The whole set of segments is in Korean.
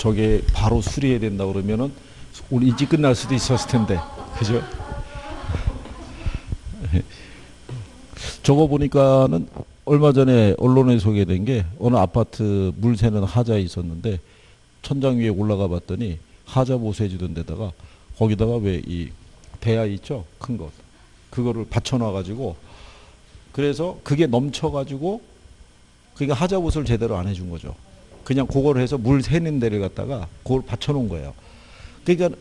저게 바로 수리해야 된다 그러면은 우리 일찍 끝날 수도 있었을 텐데, 그죠? 저거 보니까는 얼마 전에 언론에 소개된 게 어느 아파트 물 새는 하자에 있었는데 천장 위에 올라가 봤더니 하자 보수해 주던 데다가 거기다가 왜 이 대야 있죠? 큰 것. 그거를 받쳐놔 가지고 그래서 그게 넘쳐 가지고 그러니까 하자 보수를 제대로 안 해준 거죠. 그냥 그걸 해서 물 새는 데를 갖다가 그걸 받쳐놓은 거예요. 그러니까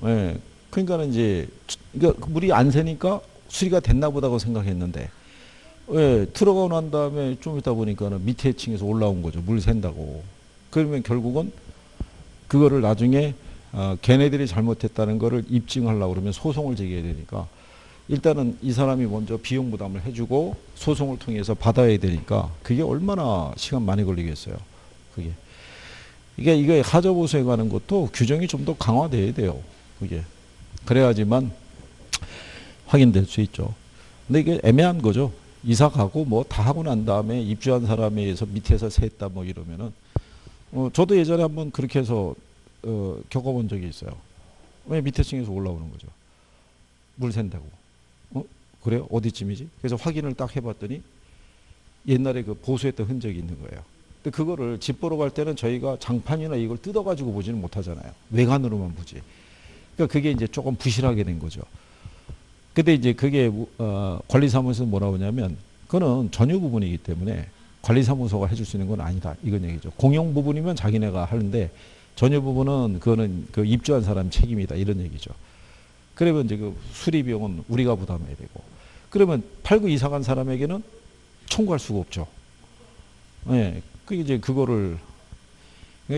예. 그러니까는 이제 그러니까 물이 안 새니까 수리가 됐나 보다고 생각했는데 예, 들어가고 난 다음에 좀 있다 보니까는 밑에 층에서 올라온 거죠. 물 샌다고. 그러면 결국은 그거를 나중에 걔네들이 잘못했다는 거를 입증하려고 그러면 소송을 제기해야 되니까 일단은 이 사람이 먼저 비용 부담을 해주고 소송을 통해서 받아야 되니까 그게 얼마나 시간 많이 걸리겠어요. 그게. 이게 하자 보수에 관한 것도 규정이 좀 더 강화돼야 돼요. 그게. 그래야지만 확인될 수 있죠. 근데 이게 애매한 거죠. 이사 가고 뭐 다 하고 난 다음에 입주한 사람에 의해서 밑에서 샜다 뭐 이러면은 저도 예전에 한번 그렇게 해서 겪어본 적이 있어요. 왜 밑에 층에서 올라오는 거죠. 물 샌다고. 그래요? 어디쯤이지? 그래서 확인을 딱 해봤더니 옛날에 그 보수했던 흔적이 있는 거예요. 근데 그거를 집 보러 갈 때는 저희가 장판이나 이걸 뜯어가지고 보지는 못하잖아요. 외관으로만 보지. 그러니까 그게 이제 조금 부실하게 된 거죠. 근데 이제 그게 관리사무소에서 뭐라고 하냐면 그거는 전유 부분이기 때문에 관리사무소가 해줄 수 있는 건 아니다. 이건 얘기죠. 공용 부분이면 자기네가 하는데 전유 부분은 그거는 그 입주한 사람 책임이다. 이런 얘기죠. 그러면 이제 그 수리 비용은 우리가 부담해야 되고 그러면 팔고 이사 간 사람에게는 청구할 수가 없죠. 예. 그 이제 그거를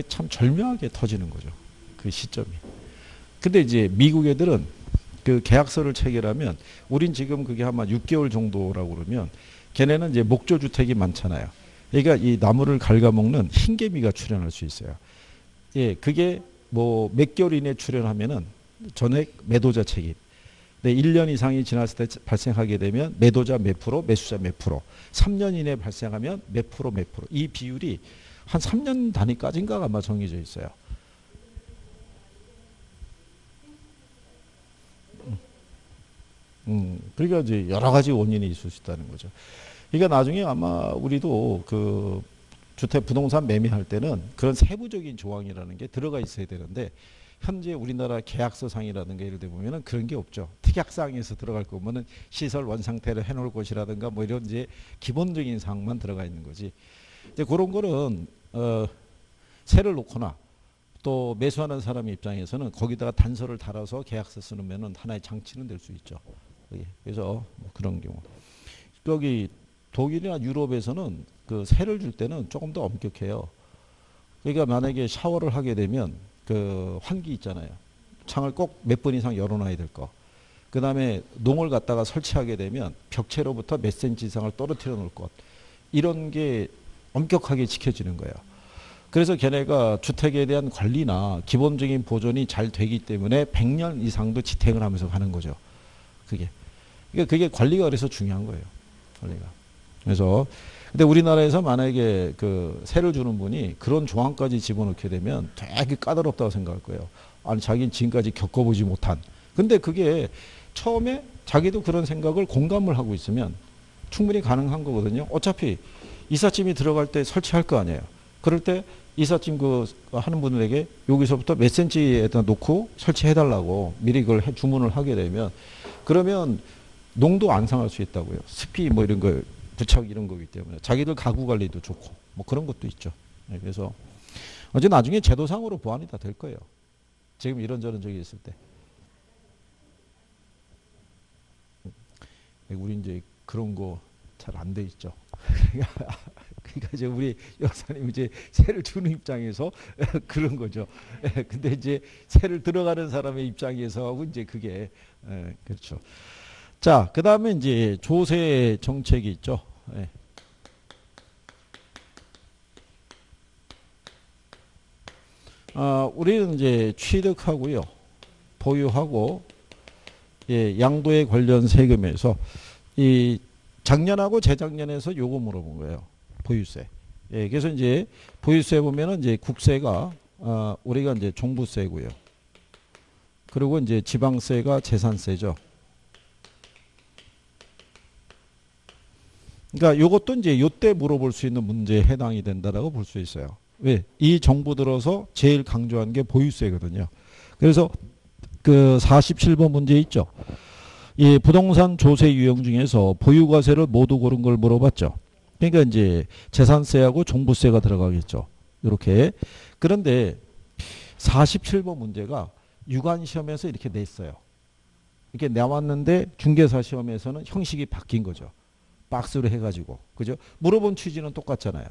참 절묘하게 터지는 거죠. 그 시점이. 근데 이제 미국 애들은 그 계약서를 체결하면 우린 지금 그게 아마 6개월 정도라고 그러면 걔네는 이제 목조주택이 많잖아요. 그러니까 이 나무를 갉아먹는 흰개미가 출현할 수 있어요. 예, 그게 뭐 몇 개월 이내에 출현하면은 전액 매도자 책임. 네, 1년 이상이 지났을 때 발생하게 되면 매도자 몇 프로, 매수자 몇 프로. 3년 이내에 발생하면 몇 프로, 몇 프로. 이 비율이 한 3년 단위까지인가 아마 정해져 있어요. 그러니까 이제 여러 가지 원인이 있을 수 있다는 거죠. 그러니까 나중에 아마 우리도 그 주택 부동산 매매할 때는 그런 세부적인 조항이라는 게 들어가 있어야 되는데 현재 우리나라 계약서상이라든가 예를 들어 보면은 그런 게 없죠. 특약사항에서 들어갈 거면은 시설 원상태를 해놓을 것이라든가 뭐 이런 이제 기본적인 사항만 들어가 있는 거지. 이제 그런 거는 세를 놓거나 또 매수하는 사람 입장에서는 거기다가 단서를 달아서 계약서 쓰면은 하나의 장치는 될 수 있죠. 그래서 뭐 그런 경우. 여기 독일이나 유럽에서는 그 세를 줄 때는 조금 더 엄격해요. 그러니까 만약에 샤워를 하게 되면 그 환기 있잖아요. 창을 꼭 몇 번 이상 열어놔야 될 거. 그 다음에 농을 갖다가 설치하게 되면 벽체로부터 몇 센치 이상을 떨어뜨려 놓을 것. 이런 게 엄격하게 지켜지는 거예요. 그래서 걔네가 주택에 대한 관리나 기본적인 보존이 잘 되기 때문에 100년 이상도 지탱을 하면서 가는 거죠. 그게 관리가 그래서 중요한 거예요. 관리가. 그래서 근데 우리나라에서 만약에 그 세를 주는 분이 그런 조항까지 집어넣게 되면 되게 까다롭다고 생각할 거예요. 아니 자기는 지금까지 겪어보지 못한. 근데 그게 처음에 자기도 그런 생각을 공감을 하고 있으면 충분히 가능한 거거든요. 어차피 이삿짐이 들어갈 때 설치할 거 아니에요. 그럴 때 이삿짐 그 하는 분들에게 여기서부터 몇 센치에다 놓고 설치해달라고 미리 그걸 주문을 하게 되면 그러면 농도 안 상할 수 있다고요. 습기 뭐 이런 거 부착 이런 거기 때문에 자기들 가구 관리도 좋고 뭐 그런 것도 있죠. 그래서 어제 나중에 제도상으로 보완이 다 될 거예요. 지금 이런저런 적이 있을 때. 우리 이제 그런 거 잘 안 돼 있죠. 그러니까 이제 우리 여사님 이제 세를 주는 입장에서 그런 거죠. 근데 이제 세를 들어가는 사람의 입장에서 이제 그게 그렇죠. 자, 그 다음에 이제 조세 정책이 있죠. 우리는 이제 취득하고요, 보유하고, 양도에 관련 세금에서 이 작년하고 재작년에서 요거 물어본 거예요. 보유세. 예, 그래서 이제 보유세 보면은 이제 국세가 우리가 이제 종부세고요. 그리고 이제 지방세가 재산세죠. 그러니까 요것도 이제 요때 물어볼 수 있는 문제에 해당이 된다라고 볼 수 있어요. 왜? 이 정부 들어서 제일 강조한 게 보유세거든요. 그래서 그 47번 문제 있죠. 이 부동산 조세 유형 중에서 보유과세를 모두 고른 걸 물어봤죠. 그러니까 이제 재산세하고 종부세가 들어가겠죠. 이렇게. 그런데 47번 문제가 유관시험에서 이렇게 냈어요. 이렇게 나왔는데 중개사 시험에서는 형식이 바뀐 거죠. 박스로 해가지고. 그죠? 물어본 취지는 똑같잖아요.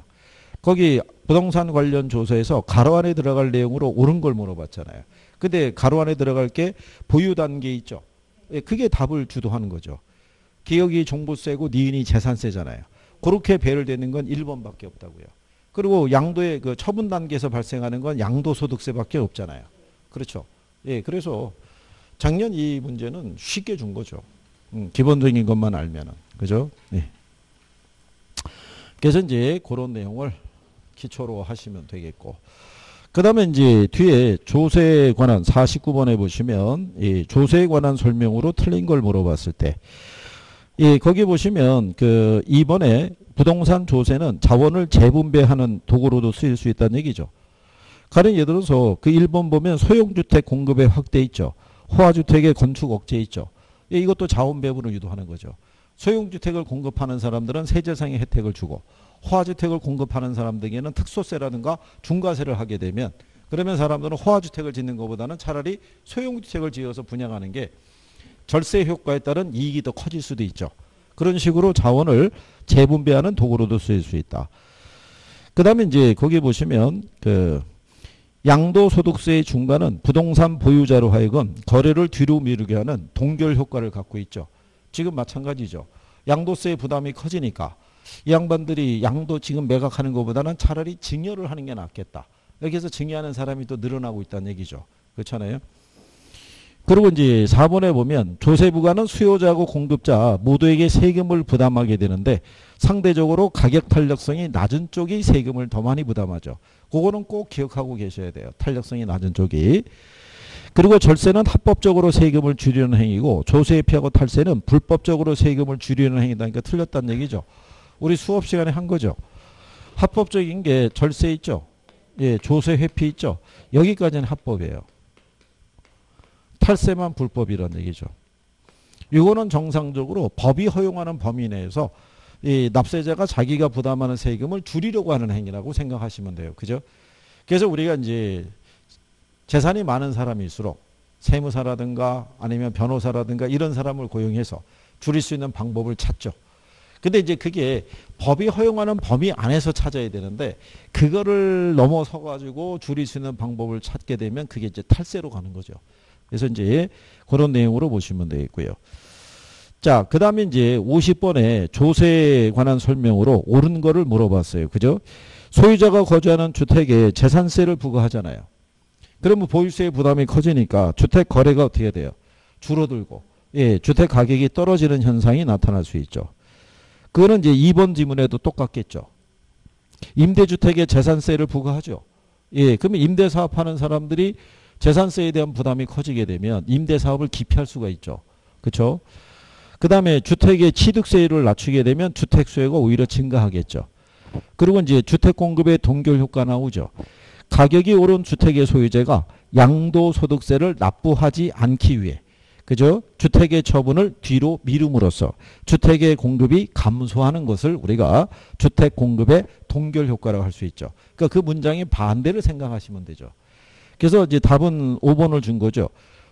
거기 부동산 관련 조사에서 가로 안에 들어갈 내용으로 옳은 걸 물어봤잖아요. 근데 가로 안에 들어갈 게 보유 단계 있죠. 그게 답을 주도하는 거죠. 기억이 종부세고 니은이 재산세잖아요. 그렇게 배열되는 건 1번밖에 없다고요. 그리고 양도의 그 처분 단계에서 발생하는 건 양도소득세밖에 없잖아요. 그렇죠. 예, 그래서 작년 이 문제는 쉽게 준 거죠. 기본적인 것만 알면은. 그죠? 예. 그래서 이제 그런 내용을 기초로 하시면 되겠고. 그 다음에 이제 뒤에 조세에 관한 49번에 보시면 이 조세에 관한 설명으로 틀린 걸 물어봤을 때 예, 거기 보시면 그 2번에 부동산 조세는 자원을 재분배하는 도구로도 쓰일 수 있다는 얘기죠. 가령 예를 들어서 그 1번 보면 소형주택 공급의 확대 있죠. 호화주택의 건축 억제 있죠. 예, 이것도 자원 배분을 유도하는 거죠. 소형주택을 공급하는 사람들은 세제상의 혜택을 주고 호화주택을 공급하는 사람들에게는 특소세라든가 중과세를 하게 되면 그러면 사람들은 호화주택을 짓는 것보다는 차라리 소형주택을 지어서 분양하는 게 절세 효과에 따른 이익이 더 커질 수도 있죠. 그런 식으로 자원을 재분배하는 도구로도 쓰일 수 있다. 그 다음에 이제 거기 보시면 그 양도소득세의 중과는 부동산 보유자로 하여금 거래를 뒤로 미루게 하는 동결 효과를 갖고 있죠. 지금 마찬가지죠. 양도세의 부담이 커지니까 이 양반들이 양도 지금 매각하는 것보다는 차라리 증여를 하는 게 낫겠다. 여기서 증여하는 사람이 또 늘어나고 있다는 얘기죠. 그렇잖아요. 그리고 이제 4번에 보면 조세부과는 수요자하고 공급자 모두에게 세금을 부담하게 되는데 상대적으로 가격 탄력성이 낮은 쪽이 세금을 더 많이 부담하죠. 그거는 꼭 기억하고 계셔야 돼요. 탄력성이 낮은 쪽이. 그리고 절세는 합법적으로 세금을 줄이는 행위고 조세에 피하고 탈세는 불법적으로 세금을 줄이는 행위다니까 틀렸다는 얘기죠. 우리 수업 시간에 한 거죠. 합법적인 게 절세 있죠. 예, 조세 회피 있죠. 여기까지는 합법이에요. 탈세만 불법이라는 얘기죠. 이거는 정상적으로 법이 허용하는 범위 내에서 이 납세자가 자기가 부담하는 세금을 줄이려고 하는 행위라고 생각하시면 돼요. 그죠? 그래서 우리가 이제 재산이 많은 사람일수록 세무사라든가 아니면 변호사라든가 이런 사람을 고용해서 줄일 수 있는 방법을 찾죠. 근데 이제 그게 법이 허용하는 범위 안에서 찾아야 되는데 그거를 넘어서 가지고 줄일 수 있는 방법을 찾게 되면 그게 이제 탈세로 가는 거죠. 그래서 이제 그런 내용으로 보시면 되겠고요. 자, 그 다음에 이제 50번에 조세에 관한 설명으로 옳은 거를 물어봤어요. 그죠? 소유자가 거주하는 주택에 재산세를 부과하잖아요. 그러면 보유세의 부담이 커지니까 주택 거래가 어떻게 돼요? 줄어들고, 예, 주택 가격이 떨어지는 현상이 나타날 수 있죠. 그거는 이제 2번 지문에도 똑같겠죠. 임대주택에 재산세를 부과하죠. 예, 그러면 임대사업하는 사람들이 재산세에 대한 부담이 커지게 되면 임대사업을 기피할 수가 있죠. 그렇죠? 그 다음에 주택의 취득세율을 낮추게 되면 주택수요가 오히려 증가하겠죠. 그리고 이제 주택공급의 동결 효과 나오죠. 가격이 오른 주택의 소유자가 양도소득세를 납부하지 않기 위해 그죠? 주택의 처분을 뒤로 미룸으로써 주택의 공급이 감소하는 것을 우리가 주택공급의 동결 효과라고 할 수 있죠. 그러니까 그 문장의 반대를 생각하시면 되죠. 그래서 이제 답은 5번을 준 거죠.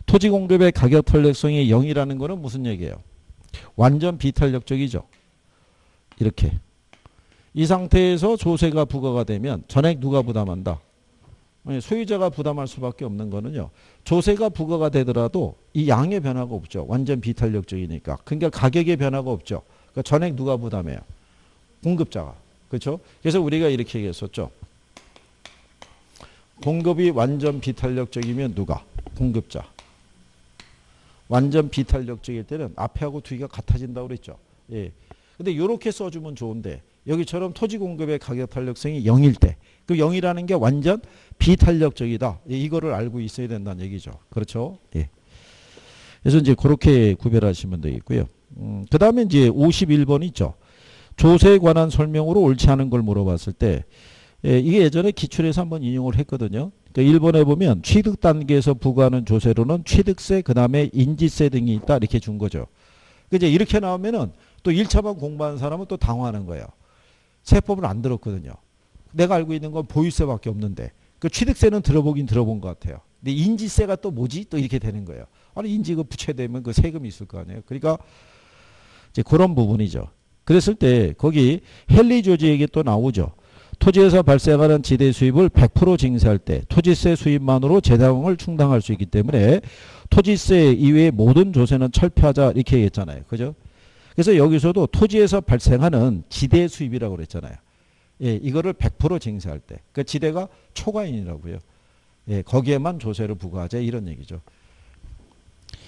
토지 공급의 가격 탄력성이 0이라는 거는 무슨 얘기예요? 완전 비탄력적이죠. 이렇게. 이 상태에서 조세가 부과가 되면 전액 누가 부담한다? 소유자가 부담할 수밖에 없는 거는요. 조세가 부과가 되더라도 이 양의 변화가 없죠. 완전 비탄력적이니까. 그러니까 가격의 변화가 없죠. 그러니까 전액 누가 부담해요? 공급자가. 그렇죠? 그래서 우리가 이렇게 얘기했었죠. 공급이 완전 비탄력적이면 누가? 공급자. 완전 비탄력적일 때는 앞에하고 뒤가 같아진다고 그랬죠. 예. 근데 이렇게 써주면 좋은데 여기처럼 토지 공급의 가격 탄력성이 0일 때. 그 0이라는 게 완전 비탄력적이다. 이거를 알고 있어야 된다는 얘기죠. 그렇죠? 예. 그래서 이제 그렇게 구별하시면 되겠고요. 그 다음에 이제 51번 있죠. 조세에 관한 설명으로 옳지 않은 걸 물어봤을 때, 예, 이게 예전에 기출에서 한번 인용을 했거든요. 그러니까 1번에 보면 취득 단계에서 부과하는 조세로는 취득세, 그 다음에 인지세 등이 있다. 이렇게 준 거죠. 이제 이렇게 나오면은 또 1차만 공부하는 사람은 또 당황하는 거예요. 세법을 안 들었거든요. 내가 알고 있는 건 보유세밖에 없는데 그 취득세는 들어보긴 들어본 것 같아요. 근데 인지세가 또 뭐지? 또 이렇게 되는 거예요. 아니 인지 그 부채되면 그 세금이 있을 거 아니에요. 그러니까 이제 그런 부분이죠. 그랬을 때 거기 헨리 조지 얘기 또 나오죠. 토지에서 발생하는 지대 수입을 100% 징수할 때 토지세 수입만으로 재사용을 충당할 수 있기 때문에 토지세 이외의 모든 조세는 철폐하자 이렇게 얘기했잖아요. 그죠? 그래서 여기서도 토지에서 발생하는 지대 수입이라고 그랬잖아요. 예, 이거를 100% 징수할 때. 그 지대가 초과인이라고요. 예, 거기에만 조세를 부과하자 이런 얘기죠.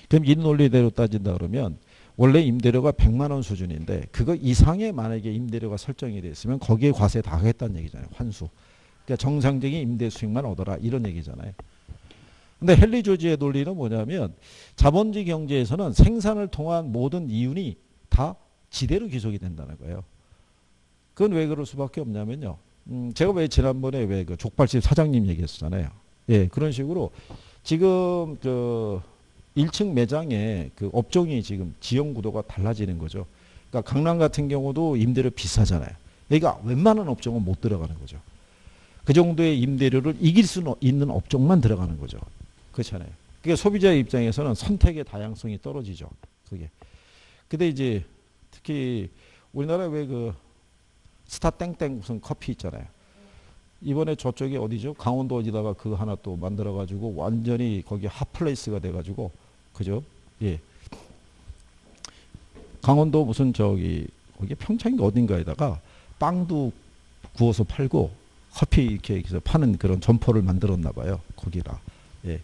그럼 이 논리대로 따진다 그러면 원래 임대료가 100만 원 수준인데 그거 이상의 만약에 임대료가 설정이 됐으면 거기에 과세 다 하겠다는 얘기잖아요. 환수. 그러니까 정상적인 임대 수익만 얻어라 이런 얘기잖아요. 근데 헨리 조지의 논리는 뭐냐면 자본주의 경제에서는 생산을 통한 모든 이윤이 다 지대로 귀속이 된다는 거예요. 그건 왜 그럴 수밖에 없냐면요. 제가 왜 지난번에 왜 그 족발집 사장님 얘기했었잖아요. 예, 그런 식으로 지금 그 1층 매장의 그 업종이 지금 지형 구도가 달라지는 거죠. 그러니까 강남 같은 경우도 임대료 비싸잖아요. 그러니까 웬만한 업종은 못 들어가는 거죠. 그 정도의 임대료를 이길 수 있는 업종만 들어가는 거죠. 그렇잖아요. 그러니까 소비자의 입장에서는 선택의 다양성이 떨어지죠. 그게. 근데 이제 특히 우리나라 왜 그 스타 땡땡 무슨 커피 있잖아요. 이번에 저쪽에 어디죠? 강원도 어디다가 그거 하나 또 만들어가지고 완전히 거기 핫플레이스가 돼가지고 그죠? 예. 강원도 무슨 저기 거기 평창인가 어딘가에다가 빵도 구워서 팔고 커피 이렇게 해서 파는 그런 점포를 만들었나 봐요. 거기라. 예.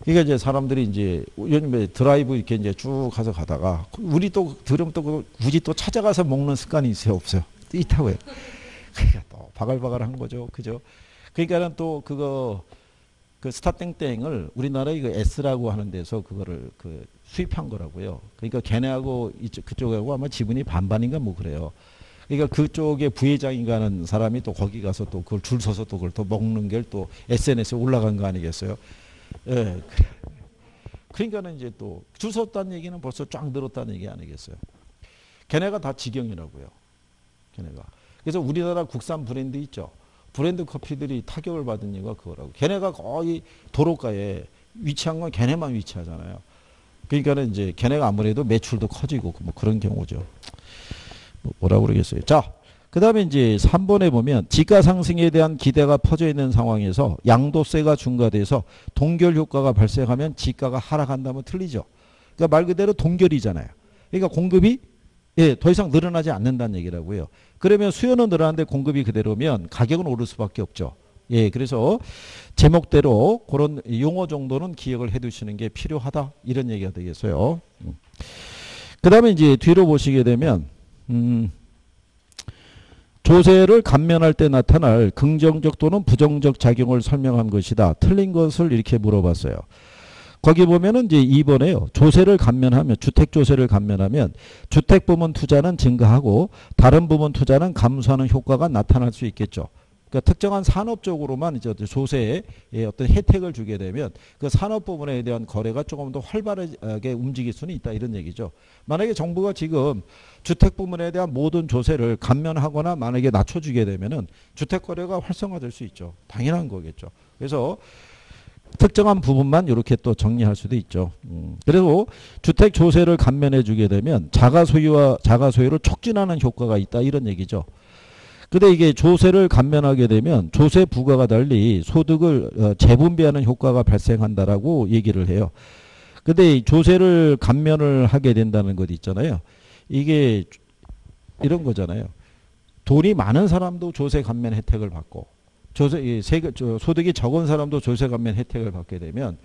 그러니까 이제 사람들이 이제 요즘에 드라이브 이렇게 이제 쭉 가서 가다가 우리 또 들으면 또 굳이 또 찾아가서 먹는 습관이 있어요, 없어요? 있다고요. 그러니까 또 바글바글한 거죠, 그죠? 그러니까는 또 그거 그 스타땡땡을 우리나라의 그 S라고 하는 데서 그거를 그 수입한 거라고요. 그러니까 걔네하고 이쪽 그쪽하고 아마 지분이 반반인가 뭐 그래요. 그러니까 그쪽에 부회장인가 하는 사람이 또 거기 가서 또 그걸 줄 서서 또 그걸 또 먹는 게 또 SNS에 올라간 거 아니겠어요? 예. 그러니까는 이제 또 줄 섰다는 얘기는 벌써 쫙 늘었다는 얘기 아니겠어요? 걔네가 다 직영이라고요. 걔네가. 그래서 우리나라 국산 브랜드 있죠. 브랜드 커피들이 타격을 받은 이유가 그거라고. 걔네가 거의 도로가에 위치한 건 걔네만 위치하잖아요. 그러니까는 이제 걔네가 아무래도 매출도 커지고 뭐 그런 경우죠. 뭐라고 그러겠어요. 자, 그 다음에 이제 3번에 보면 지가 상승에 대한 기대가 퍼져 있는 상황에서 양도세가 중과돼서 동결 효과가 발생하면 지가가 하락한다면 틀리죠. 그러니까 말 그대로 동결이잖아요. 그러니까 공급이 예, 더 이상 늘어나지 않는다는 얘기라고요. 그러면 수요는 늘어나는데 공급이 그대로면 가격은 오를 수밖에 없죠. 예, 그래서 제목대로 그런 용어 정도는 기억을 해 두시는 게 필요하다. 이런 얘기가 되겠어요. 그 다음에 이제 뒤로 보시게 되면, 조세를 감면할 때 나타날 긍정적 또는 부정적 작용을 설명한 것이다. 틀린 것을 이렇게 물어봤어요. 거기 보면은 이제 2번에요. 조세를 감면하면, 주택조세를 감면하면 주택 부문 투자는 증가하고 다른 부문 투자는 감소하는 효과가 나타날 수 있겠죠. 그러니까 특정한 산업 쪽으로만 이제 조세에 어떤 혜택을 주게 되면 그 산업 부분에 대한 거래가 조금 더 활발하게 움직일 수는 있다 이런 얘기죠. 만약에 정부가 지금 주택 부문에 대한 모든 조세를 감면하거나 만약에 낮춰주게 되면은 주택 거래가 활성화될 수 있죠. 당연한 거겠죠. 그래서 특정한 부분만 이렇게 또 정리할 수도 있죠. 그리고 주택 조세를 감면해 주게 되면 자가 소유를 촉진하는 효과가 있다 이런 얘기죠. 근데 이게 조세를 감면하게 되면 조세 부과가 달리 소득을 재분배하는 효과가 발생한다라고 얘기를 해요. 근데 이 조세를 감면을 하게 된다는 것 있잖아요. 이게 이런 거잖아요. 돈이 많은 사람도 조세 감면 혜택을 받고 소득이 적은 사람도 조세 감면 혜택을 받게 되면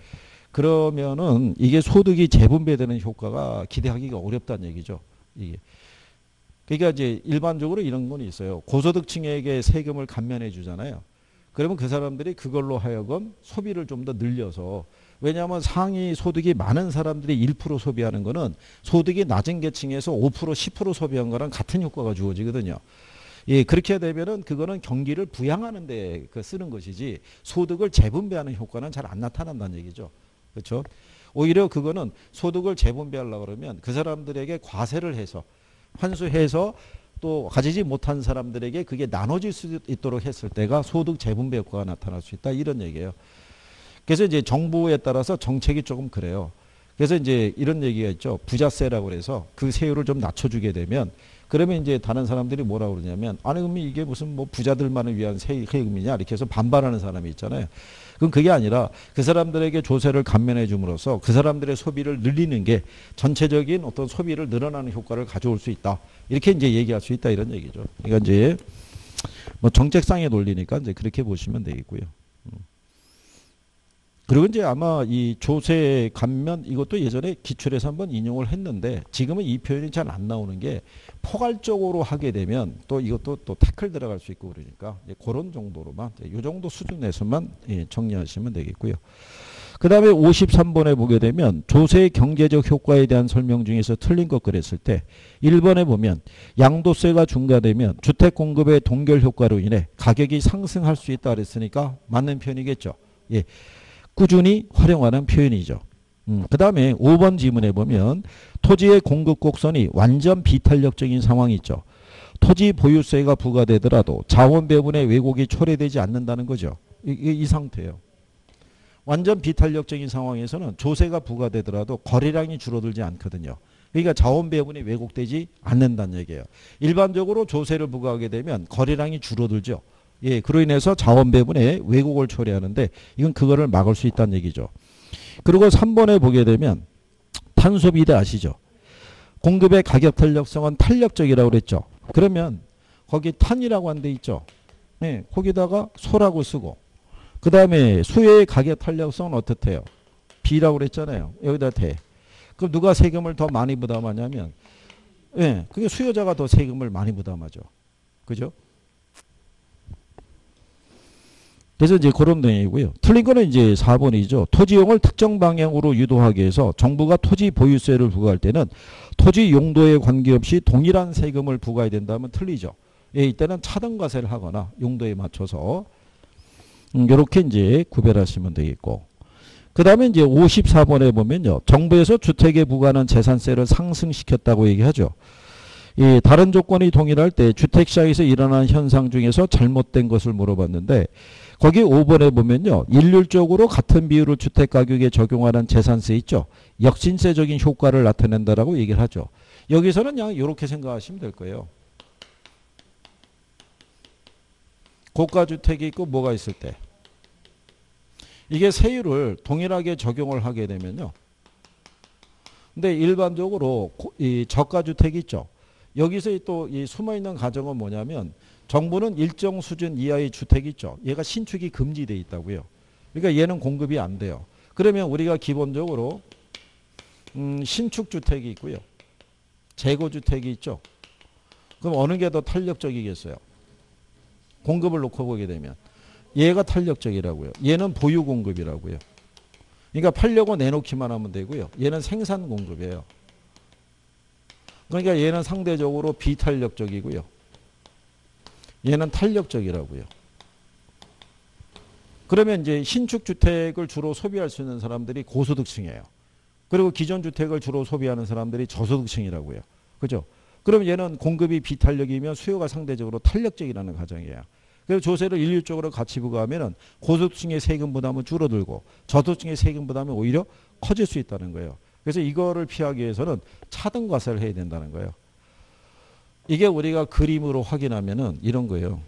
그러면은 이게 소득이 재분배되는 효과가 기대하기가 어렵다는 얘기죠. 이게. 그러니까 이제 일반적으로 이런 건 있어요. 고소득층에게 세금을 감면해 주잖아요. 그러면 그 사람들이 그걸로 하여금 소비를 좀 더 늘려서, 왜냐하면 상위 소득이 많은 사람들이 1% 소비하는 거는 소득이 낮은 계층에서 5%, 10% 소비한 거랑 같은 효과가 주어지거든요. 예, 그렇게 되면은 그거는 경기를 부양하는 데 쓰는 것이지 소득을 재분배하는 효과는 잘 안 나타난다는 얘기죠. 그렇죠? 오히려 그거는 소득을 재분배하려고 그러면 그 사람들에게 과세를 해서 환수해서 또 가지지 못한 사람들에게 그게 나눠질 수 있도록 했을 때가 소득 재분배 효과가 나타날 수 있다, 이런 얘기예요. 그래서 이제 정부에 따라서 정책이 조금 그래요. 그래서 이제 이런 얘기가 있죠. 부자세라고 그래서 그 세율을 좀 낮춰주게 되면, 그러면 이제 다른 사람들이 뭐라고 그러냐면, 아니 그러면 이게 무슨 뭐 부자들만을 위한 세금이냐 이렇게 해서 반발하는 사람이 있잖아요. 그럼 그게 아니라 그 사람들에게 조세를 감면해 줌으로써 그 사람들의 소비를 늘리는 게 전체적인 어떤 소비를 늘어나는 효과를 가져올 수 있다, 이렇게 이제 얘기할 수 있다, 이런 얘기죠. 그러니까 이제 뭐 정책상의 논리니까 이제 그렇게 보시면 되겠고요. 그리고 이제 아마 이 조세 감면, 이것도 예전에 기출에서 한번 인용을 했는데 지금은 이 표현이 잘 안 나오는 게, 포괄적으로 하게 되면 또 이것도 또 태클 들어갈 수 있고 그러니까 그런 정도로만, 이 정도 수준에서만 정리하시면 되겠고요. 그 다음에 53번에 보게 되면 조세의 경제적 효과에 대한 설명 중에서 틀린 것 그랬을 때 1번에 보면 양도세가 중과되면 주택 공급의 동결 효과로 인해 가격이 상승할 수 있다 그랬으니까 맞는 표현이겠죠. 예. 꾸준히 활용하는 표현이죠. 그 다음에 5번 지문에 보면 토지의 공급 곡선이 완전 비탄력적인 상황이 있죠. 토지 보유세가 부과되더라도 자원 배분의 왜곡이 초래되지 않는다는 거죠. 이 상태예요. 완전 비탄력적인 상황에서는 조세가 부과되더라도 거래량이 줄어들지 않거든요. 그러니까 자원 배분이 왜곡되지 않는다는 얘기예요. 일반적으로 조세를 부과하게 되면 거래량이 줄어들죠. 예, 그로 인해서 자원 배분에 왜곡을 초래하는데 이건 그거를 막을 수 있다는 얘기죠. 그리고 3번에 보게 되면 탄소 비례 아시죠? 공급의 가격 탄력성은 탄력적이라고 그랬죠. 그러면 거기 탄이라고 한 데 있죠. 예, 거기다가 소라고 쓰고, 그 다음에 수요의 가격 탄력성은 어떻대요? B라고 그랬잖아요. 여기다 대. 그럼 누가 세금을 더 많이 부담하냐면, 예, 그게 수요자가 더 세금을 많이 부담하죠. 그죠? 그래서 이제 그런 내용이고요. 틀린 거는 이제 4번이죠. 토지용을 특정 방향으로 유도하기 위해서 정부가 토지 보유세를 부과할 때는 토지 용도에 관계없이 동일한 세금을 부과해야 된다면 틀리죠. 예, 이때는 차등과세를 하거나 용도에 맞춰서 이렇게 이제 구별하시면 되겠고. 그 다음에 이제 54번에 보면요. 정부에서 주택에 부과하는 재산세를 상승시켰다고 얘기하죠. 이 다른 조건이 동일할 때 주택시장에서 일어나는 현상 중에서 잘못된 것을 물어봤는데, 거기 5번에 보면요. 일률적으로 같은 비율을 주택가격에 적용하는 재산세 있죠. 역신세적인 효과를 나타낸다라고 얘기를 하죠. 여기서는 그냥 이렇게 생각하시면 될 거예요. 고가주택이 있고 뭐가 있을 때 이게 세율을 동일하게 적용을 하게 되면요. 근데 일반적으로 이 저가주택이 있죠. 여기서 또 이 숨어있는 가정은 뭐냐면 정부는 일정 수준 이하의 주택이 있죠. 얘가 신축이 금지되어 있다고요. 그러니까 얘는 공급이 안 돼요. 그러면 우리가 기본적으로 신축주택이 있고요. 재고주택이 있죠. 그럼 어느 게 더 탄력적이겠어요? 공급을 놓고 보게 되면 얘가 탄력적이라고요. 얘는 보유 공급이라고요. 그러니까 팔려고 내놓기만 하면 되고요. 얘는 생산 공급이에요. 그러니까 얘는 상대적으로 비탄력적이고요. 얘는 탄력적이라고요. 그러면 이제 신축 주택을 주로 소비할 수 있는 사람들이 고소득층이에요. 그리고 기존 주택을 주로 소비하는 사람들이 저소득층이라고요. 그죠? 그럼 얘는 공급이 비탄력이면 수요가 상대적으로 탄력적이라는 가정이에요. 그래서 조세를 일률적으로 같이 부과하면 고소득층의 세금 부담은 줄어들고 저소득층의 세금 부담이 오히려 커질 수 있다는 거예요. 그래서 이거를 피하기 위해서는 차등과세를 해야 된다는 거예요. 이게 우리가 그림으로 확인하면은 이런 거예요.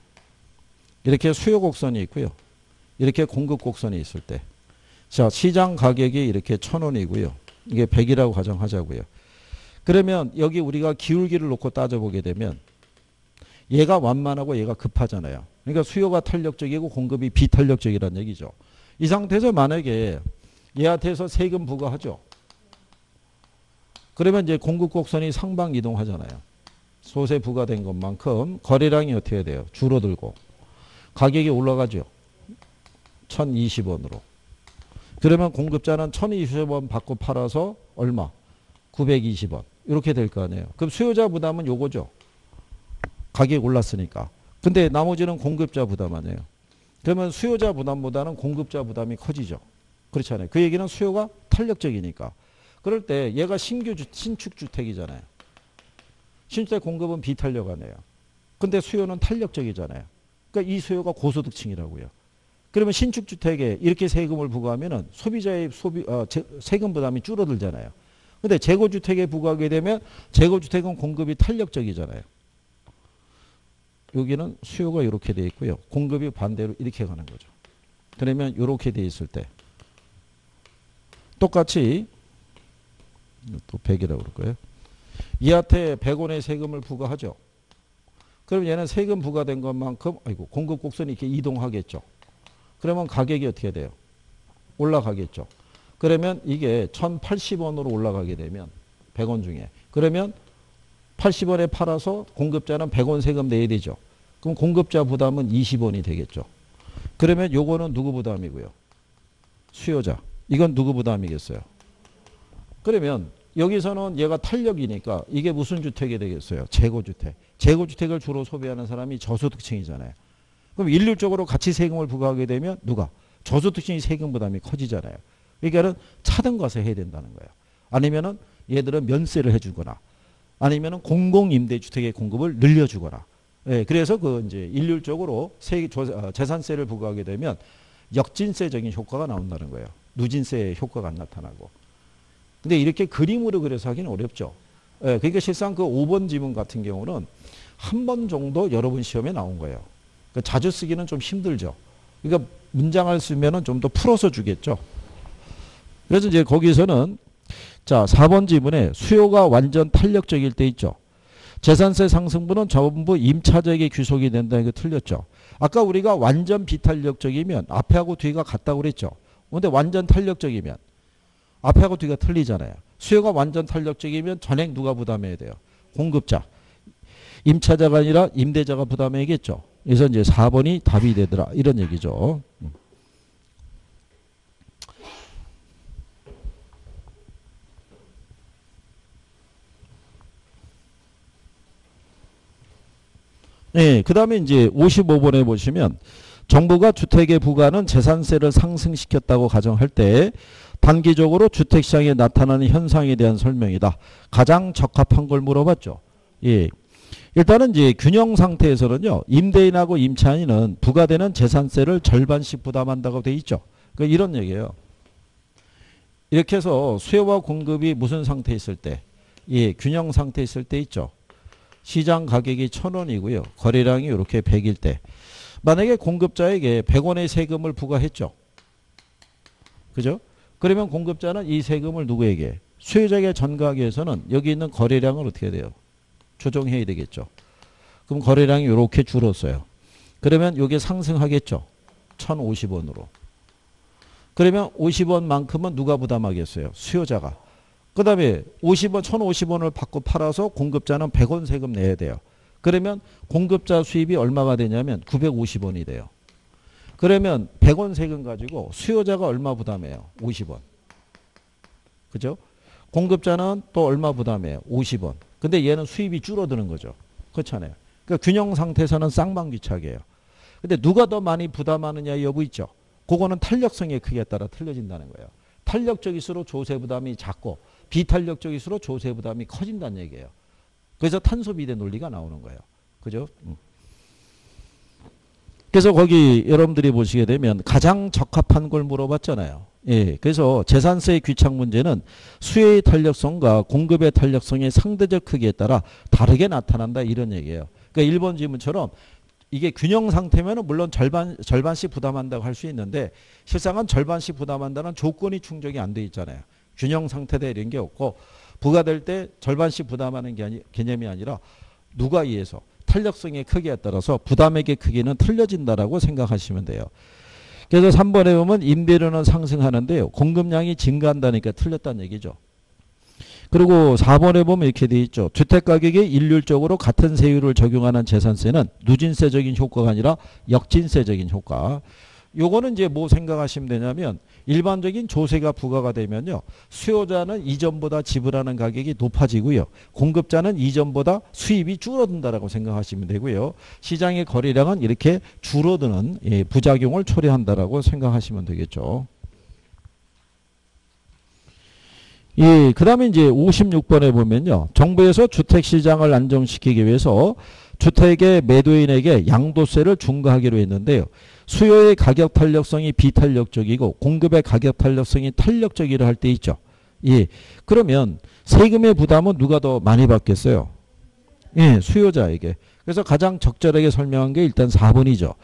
이렇게 수요 곡선이 있고요. 이렇게 공급 곡선이 있을 때. 자, 시장 가격이 이렇게 1,000원이고요. 이게 100이라고 가정하자고요. 그러면 여기 우리가 기울기를 놓고 따져보게 되면 얘가 완만하고 얘가 급하잖아요. 그러니까 수요가 탄력적이고 공급이 비탄력적이라는 얘기죠. 이 상태에서 만약에 얘한테서 세금 부과하죠. 그러면 이제 공급 곡선이 상방 이동하잖아요. 소세 부과된 것만큼 거래량이 어떻게 돼요? 줄어들고 가격이 올라가죠. 1020원으로. 그러면 공급자는 1020원 받고 팔아서 얼마? 920원. 이렇게 될 거 아니에요. 그럼 수요자 부담은 요거죠. 가격이 올랐으니까. 근데 나머지는 공급자 부담 아니에요. 그러면 수요자 부담보다는 공급자 부담이 커지죠. 그렇잖아요. 그 얘기는 수요가 탄력적이니까. 그럴 때 얘가 신축 주택이잖아요. 신주택 공급은 비탄력 아니에요. 근데 수요는 탄력적이잖아요. 그러니까 이 수요가 고소득층이라고요. 그러면 신축 주택에 이렇게 세금을 부과하면은 소비자의 세금 부담이 줄어들잖아요. 근데 재고주택에 부과하게 되면 재고주택은 공급이 탄력적이잖아요. 여기는 수요가 이렇게 돼 있고요. 공급이 반대로 이렇게 가는 거죠. 그러면 이렇게 돼 있을 때 똑같이 또 100이라고 그럴 거예요. 이한테 100원의 세금을 부과하죠. 그럼 얘는 세금 부과된 것만큼 공급 곡선이 이렇게 이동하겠죠. 그러면 가격이 어떻게 돼요? 올라가겠죠. 그러면 이게 1080원으로 올라가게 되면 100원 중에 그러면 80원에 팔아서 공급자는 100원 세금 내야 되죠. 그럼 공급자 부담은 20원이 되겠죠. 그러면 요거는 누구 부담이고요? 수요자. 이건 누구 부담이겠어요? 그러면 여기서는 얘가 탄력이니까 이게 무슨 주택이 되겠어요? 재고주택. 재고주택을 주로 소비하는 사람이 저소득층이잖아요. 그럼 일률적으로 같이 세금을 부과하게 되면 누가? 저소득층이 세금 부담이 커지잖아요. 그러니까는 차등 가서 해야 된다는 거예요. 아니면은 얘들은 면세를 해주거나 아니면은 공공임대주택의 공급을 늘려주거나. 예, 그래서 그 이제 일률적으로 재산세를 부과하게 되면 역진세적인 효과가 나온다는 거예요. 누진세의 효과가 안 나타나고. 근데 이렇게 그림으로 그려서 하기는 어렵죠. 예, 그러니까 실상 그 5번 지문 같은 경우는 한 번 정도 여러분 시험에 나온 거예요. 그러니까 자주 쓰기는 좀 힘들죠. 그러니까 문장을 쓰면은 좀 더 풀어서 주겠죠. 그래서 이제 거기서는 자 4번 지문에 수요가 완전 탄력적일 때 있죠. 재산세 상승분은 전부 임차적에 귀속이 된다는 게 틀렸죠. 아까 우리가 완전 비탄력적이면 앞에하고 뒤가 같다고 그랬죠. 근데 완전 탄력적이면 앞에하고 뒤가 틀리잖아요. 수요가 완전 탄력적이면 전액 누가 부담해야 돼요? 공급자. 임차자가 아니라 임대자가 부담해야겠죠. 그래서 이제 4번이 답이 되더라. 이런 얘기죠. 네, 그 다음에 이제 55번에 보시면 정부가 주택에 부과하는 재산세를 상승시켰다고 가정할 때 단기적으로 주택시장에 나타나는 현상에 대한 설명이다. 가장 적합한 걸 물어봤죠. 예. 일단은 이제 균형 상태에서는요, 임대인하고 임차인은 부과되는 재산세를 절반씩 부담한다고 돼 있죠. 그러니까 이런 얘기예요. 이렇게 해서 수요와 공급이 무슨 상태에 있을 때, 예, 균형 상태에 있을 때 있죠. 시장 가격이 1,000원이고요. 거래량이 이렇게 100일 때. 만약에 공급자에게 100원의 세금을 부과했죠. 그죠? 그러면 공급자는 이 세금을 누구에게? 수요자에게 전가하기 위해서는 여기 있는 거래량을 어떻게 돼요? 조정해야 되겠죠. 그럼 거래량이 이렇게 줄었어요. 그러면 이게 상승하겠죠. 1,050원으로. 그러면 50원만큼은 누가 부담하겠어요? 수요자가. 그 다음에 50원, 1,050원을 받고 팔아서 공급자는 100원 세금 내야 돼요. 그러면 공급자 수입이 얼마가 되냐면 950원이 돼요. 그러면 100원 세금 가지고 수요자가 얼마 부담해요? 50원. 그죠? 공급자는 또 얼마 부담해요? 50원. 근데 얘는 수입이 줄어드는 거죠. 그렇잖아요. 그러니까 균형 상태에서는 쌍방귀착이에요. 근데 누가 더 많이 부담하느냐 여부 있죠. 그거는 탄력성의 크기에 따라 틀려진다는 거예요. 탄력적일수록 조세 부담이 작고 비탄력적일수록 조세 부담이 커진다는 얘기예요. 그래서 탄소비대 논리가 나오는 거예요. 그죠? 그래서 거기 여러분들이 보시게 되면 가장 적합한 걸 물어봤잖아요. 예, 그래서 재산세의 귀착 문제는 수요의 탄력성과 공급의 탄력성의 상대적 크기에 따라 다르게 나타난다 이런 얘기예요. 그러니까 1번 질문처럼 이게 균형 상태면 물론 절반씩 부담한다고 할 수 있는데 실상은 절반씩 부담한다는 조건이 충족이 안 돼 있잖아요. 균형 상태다 이런 게 없고 부과될 때 절반씩 부담하는 게 개념이 아니라 누가 의해서 탄력성의 크기에 따라서 부담액의 크기는 틀려진다라고 생각하시면 돼요. 그래서 3번에 보면 임대료는 상승하는데요. 공급량이 증가한다니까 틀렸다는 얘기죠. 그리고 4번에 보면 이렇게 돼 있죠. 주택가격에 일률적으로 같은 세율을 적용하는 재산세는 누진세적인 효과가 아니라 역진세적인 효과. 요거는 이제 뭐 생각하시면 되냐면 일반적인 조세가 부과가 되면요. 수요자는 이전보다 지불하는 가격이 높아지고요. 공급자는 이전보다 수입이 줄어든다라고 생각하시면 되고요. 시장의 거래량은 이렇게 줄어드는 부작용을 초래한다라고 생각하시면 되겠죠. 예, 그 다음에 이제 56번에 보면요. 정부에서 주택시장을 안정시키기 위해서 주택의 매도인에게 양도세를 중과하기로 했는데요. 수요의 가격 탄력성이 비탄력적이고 공급의 가격 탄력성이 탄력적이라 할 때 있죠. 예, 그러면 세금의 부담은 누가 더 많이 받겠어요? 예, 수요자에게. 그래서 가장 적절하게 설명한 게 일단 4번이죠.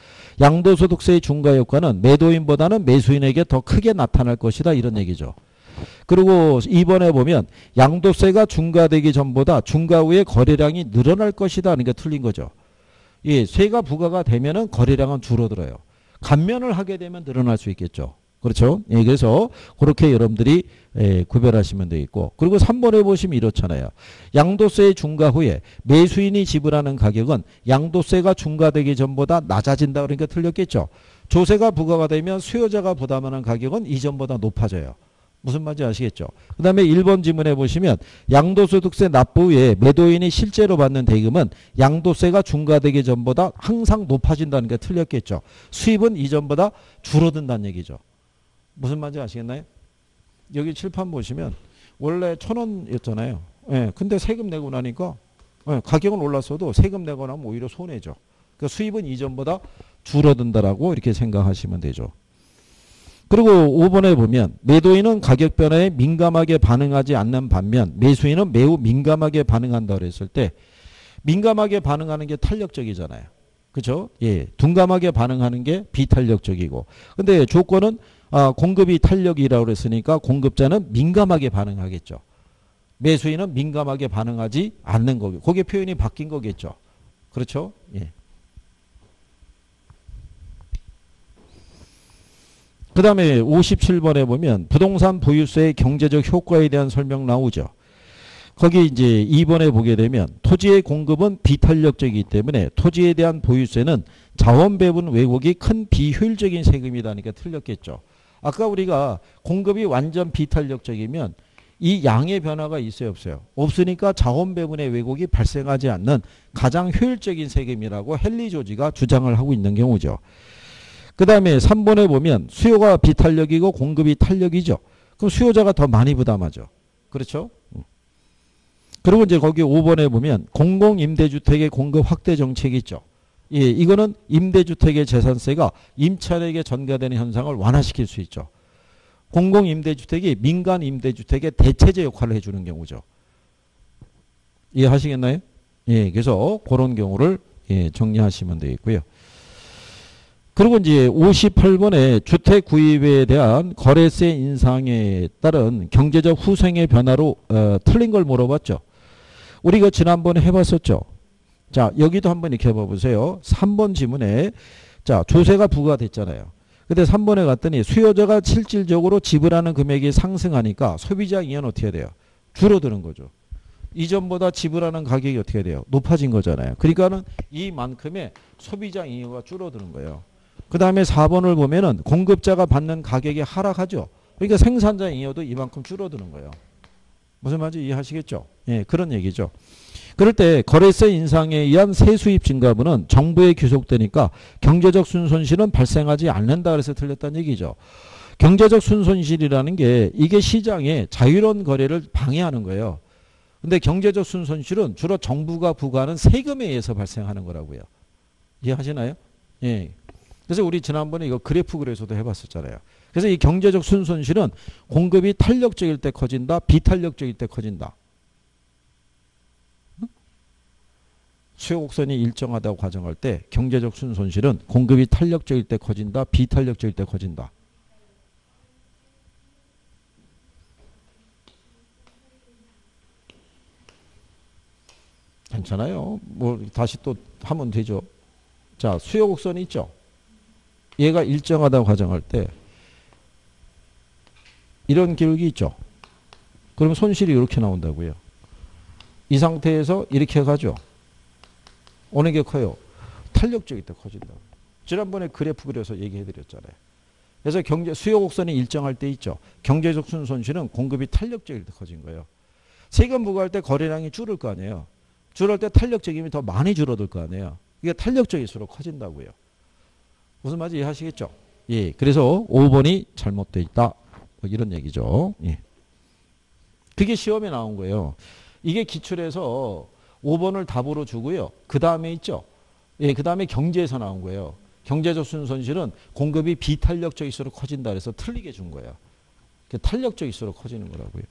양도소득세의 중과 효과는 매도인보다는 매수인에게 더 크게 나타날 것이다 이런 얘기죠. 그리고 2번에 보면 양도세가 중과되기 전보다 중과 후에 거래량이 늘어날 것이다. 그러니까 틀린 거죠. 예, 세가 부과가 되면은 거래량은 줄어들어요. 감면을 하게 되면 늘어날 수 있겠죠. 그렇죠? 예, 그래서 그렇게 여러분들이 구별하시면 되겠고. 그리고 3번에 보시면 이렇잖아요. 양도세의 중과 후에 매수인이 지불하는 가격은 양도세가 중과되기 전보다 낮아진다. 그러니까 틀렸겠죠. 조세가 부과가 되면 수요자가 부담하는 가격은 이전보다 높아져요. 무슨 말인지 아시겠죠? 그 다음에 1번 지문에 보시면 양도소득세 납부 후에 매도인이 실제로 받는 대금은 양도세가 중과되기 전보다 항상 높아진다는 게 틀렸겠죠. 수입은 이전보다 줄어든다는 얘기죠. 무슨 말인지 아시겠나요? 여기 칠판 보시면 원래 1,000원이었잖아요. 예, 근데 세금 내고 나니까 가격은 올랐어도 세금 내고 나면 오히려 손해죠. 그러니까 수입은 이전보다 줄어든다라고 이렇게 생각하시면 되죠. 그리고 5번에 보면 매도인은 가격 변화에 민감하게 반응하지 않는 반면 매수인은 매우 민감하게 반응한다 그랬을 때 민감하게 반응하는 게 탄력적이잖아요. 그렇죠? 예, 둔감하게 반응하는 게 비탄력적이고. 근데 조건은 공급이 탄력이라고 그랬으니까 공급자는 민감하게 반응하겠죠. 매수인은 민감하게 반응하지 않는 거고. 거기에 표현이 바뀐 거겠죠. 그렇죠? 예. 그 다음에 57번에 보면 부동산 보유세의 경제적 효과에 대한 설명 나오죠. 거기 이제 2번에 보게 되면 토지의 공급은 비탄력적이기 때문에 토지에 대한 보유세는 자원 배분 왜곡이 큰 비효율적인 세금이다니까 틀렸겠죠. 아까 우리가 공급이 완전 비탄력적이면 이 양의 변화가 있어요 없어요? 없으니까 자원 배분의 왜곡이 발생하지 않는 가장 효율적인 세금이라고 헨리 조지가 주장을 하고 있는 경우죠. 그 다음에 3번에 보면 수요가 비탄력이고 공급이 탄력이죠. 그럼 수요자가 더 많이 부담하죠. 그렇죠? 그리고 이제 거기 5번에 보면 공공임대주택의 공급 확대 정책이 있죠. 예, 이거는 임대주택의 재산세가 임차인에게 전가되는 현상을 완화시킬 수 있죠. 공공임대주택이 민간임대주택의 대체제 역할을 해주는 경우죠. 이해하시겠나요? 예, 그래서 그런 경우를 정리하시면 되겠고요. 그리고 이제 58번에 주택 구입에 대한 거래세 인상에 따른 경제적 후생의 변화로 틀린 걸 물어봤죠. 우리가 지난번에 해봤었죠. 자, 여기도 한번 이렇게 해봐보세요. 3번 지문에 자 조세가 부과됐잖아요. 근데 3번에 갔더니 수요자가 실질적으로 지불하는 금액이 상승하니까 소비자 잉여는 어떻게 돼요? 줄어드는 거죠. 이전보다 지불하는 가격이 어떻게 돼요? 높아진 거잖아요. 그러니까는 이만큼의 소비자 잉여가 줄어드는 거예요. 그 다음에 4번을 보면은 공급자가 받는 가격이 하락하죠. 그러니까 생산자 잉여도 이만큼 줄어드는 거예요. 무슨 말인지 이해하시겠죠? 예, 그런 얘기죠. 그럴 때 거래세 인상에 의한 세수입 증가분은 정부에 귀속되니까 경제적 순손실은 발생하지 않는다 그래서 틀렸다는 얘기죠. 경제적 순손실이라는 게 이게 시장의 자유로운 거래를 방해하는 거예요. 근데 경제적 순손실은 주로 정부가 부과하는 세금에 의해서 발생하는 거라고요. 이해하시나요? 예. 그래서 우리 지난번에 이거 그래프 그래서도 해봤었잖아요. 그래서 이 경제적 순손실은 공급이 탄력적일 때 커진다, 비탄력적일 때 커진다. 수요 곡선이 일정하다고 가정할 때 경제적 순손실은 공급이 탄력적일 때 커진다, 비탄력적일 때 커진다. 괜찮아요. 뭐 다시 또 하면 되죠. 자, 수요 곡선이 있죠. 얘가 일정하다고 가정할 때 이런 기울기 있죠. 그러면 손실이 이렇게 나온다고요. 이 상태에서 이렇게 가죠. 어느 게 커요? 탄력적이 더 커진다고. 지난번에 그래프 그려서 얘기해 드렸잖아요. 그래서 수요 곡선이 일정할 때 있죠. 경제적 순손실은 공급이 탄력적이 더 커진 거예요. 세금 부과할 때 거래량이 줄을 거 아니에요. 줄을 때 탄력적임이 더 많이 줄어들 거 아니에요. 이게 탄력적일수록 커진다고요. 무슨 말인지 이해하시겠죠? 예. 그래서 5번이 잘못되어 있다. 뭐 이런 얘기죠. 예. 그게 시험에 나온 거예요. 이게 기출에서 5번을 답으로 주고요. 그 다음에 있죠. 예, 그 다음에 경제에서 나온 거예요. 경제적 순손실은 공급이 비탄력적일수록 커진다 그래서 틀리게 준 거예요. 탄력적일수록 커지는 거라고요.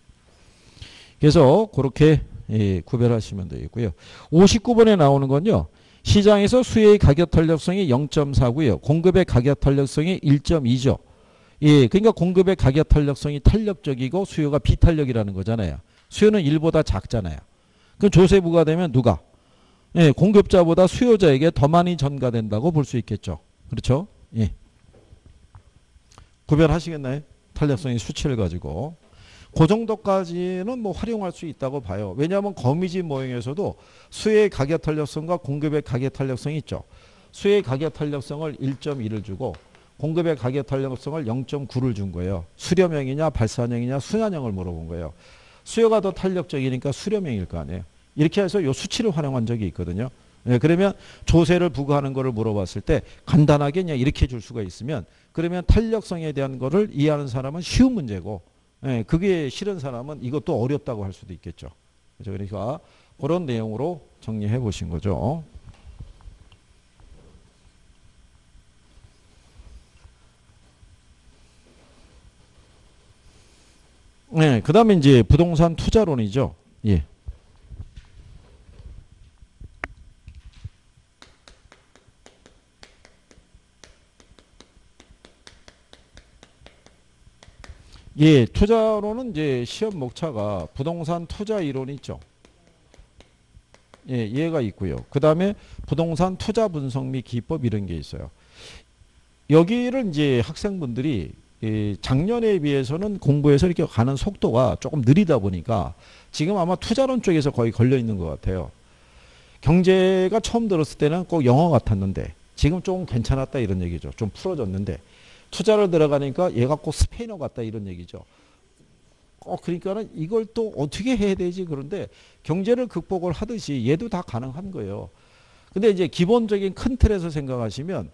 그래서 그렇게 예, 구별하시면 되겠고요. 59번에 나오는 건요. 시장에서 수요의 가격 탄력성이 0.4고요. 공급의 가격 탄력성이 1.2죠. 예, 그러니까 공급의 가격 탄력성이 탄력적이고 수요가 비탄력이라는 거잖아요. 수요는 1보다 작잖아요. 그럼 조세 부과되면 누가? 예, 공급자보다 수요자에게 더 많이 전가된다고 볼 수 있겠죠. 그렇죠? 예. 구별하시겠나요? 탄력성의 수치를 가지고. 그 정도까지는 뭐 활용할 수 있다고 봐요. 왜냐하면 거미집 모형에서도 수요의 가격 탄력성과 공급의 가격 탄력성이 있죠. 수요의 가격 탄력성을 1.1을 주고 공급의 가격 탄력성을 0.9를 준 거예요. 수렴형이냐 발산형이냐 순환형을 물어본 거예요. 수요가 더 탄력적이니까 수렴형일 거 아니에요. 이렇게 해서 이 수치를 활용한 적이 있거든요. 예, 그러면 조세를 부과하는 거를 물어봤을 때 간단하게 그냥 이렇게 줄 수가 있으면 그러면 탄력성에 대한 거를 이해하는 사람은 쉬운 문제고 예, 그게 싫은 사람은 이것도 어렵다고 할 수도 있겠죠. 그렇죠? 그러니까 그런 내용으로 정리해 보신 거죠. 네, 그 다음에 이제 부동산 투자론이죠. 예. 예, 투자론은 이제 시험 목차가 부동산 투자 이론이 있죠. 예, 얘가 있고요. 그 다음에 부동산 투자 분석 및 기법 이런 게 있어요. 여기를 이제 학생분들이 작년에 비해서는 공부해서 이렇게 가는 속도가 조금 느리다 보니까 지금 아마 투자론 쪽에서 거의 걸려 있는 것 같아요. 경제가 처음 들었을 때는 꼭 영어 같았는데 지금 조금 괜찮았다 이런 얘기죠. 좀 풀어졌는데 투자를 들어가니까 얘가 꼭 스페인어 같다 이런 얘기죠. 그러니까는 이걸 또 어떻게 해야 되지? 그런데 경제를 극복을 하듯이 얘도 다 가능한 거예요. 근데 이제 기본적인 큰 틀에서 생각하시면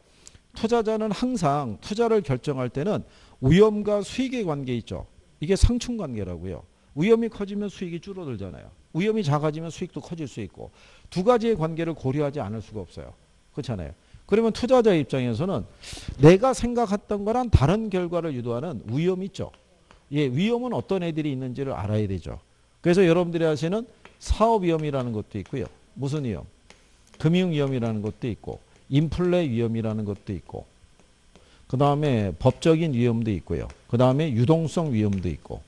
투자자는 항상 투자를 결정할 때는 위험과 수익의 관계 있죠. 이게 상충 관계라고요. 위험이 커지면 수익이 줄어들잖아요. 위험이 작아지면 수익도 커질 수 있고 두 가지의 관계를 고려하지 않을 수가 없어요. 그렇잖아요. 그러면 투자자 입장에서는 내가 생각했던 거랑 다른 결과를 유도하는 위험이 있죠. 예, 위험은 어떤 애들이 있는지를 알아야 되죠. 그래서 여러분들이 아시는 사업 위험이라는 것도 있고요. 무슨 위험? 금융 위험이라는 것도 있고 인플레 위험이라는 것도 있고 그 다음에 법적인 위험도 있고요. 그 다음에 유동성 위험도 있고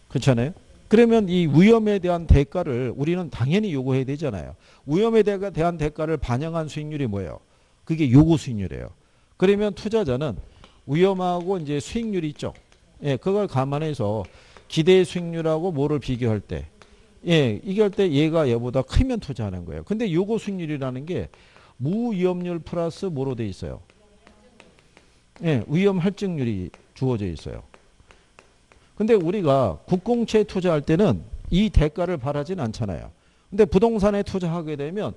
그렇잖아요. 그러면 이 위험에 대한 대가를 우리는 당연히 요구해야 되잖아요. 위험에 대한 대가를 반영한 수익률이 뭐예요? 그게 요구 수익률이에요. 그러면 투자자는 위험하고 이제 수익률이 있죠. 예, 그걸 감안해서 기대 수익률하고 뭐를 비교할 때, 예, 이럴 때 얘가 얘보다 크면 투자하는 거예요. 근데 요구 수익률이라는 게 무위험률 플러스 뭐로 돼 있어요? 예, 위험 할증률이 주어져 있어요. 근데 우리가 국공채에 투자할 때는 이 대가를 바라진 않잖아요. 근데 부동산에 투자하게 되면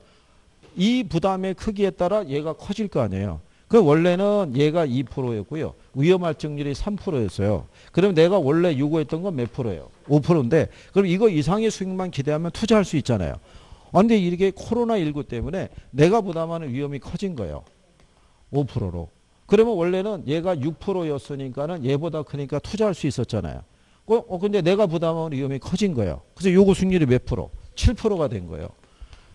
이 부담의 크기에 따라 얘가 커질 거 아니에요. 그 원래는 얘가 2%였고요. 위험 할증률이 3%였어요. 그럼 내가 원래 요구했던 건 몇 %예요? 5%인데 그럼 이거 이상의 수익만 기대하면 투자할 수 있잖아요. 근데 이게 코로나19 때문에 내가 부담하는 위험이 커진 거예요. 5%로. 그러면 원래는 얘가 6%였으니까는 얘보다 크니까 투자할 수 있었잖아요. 근데 내가 부담하는 위험이 커진 거예요. 그래서 요구 수익률이 몇 %? 7%가 된 거예요.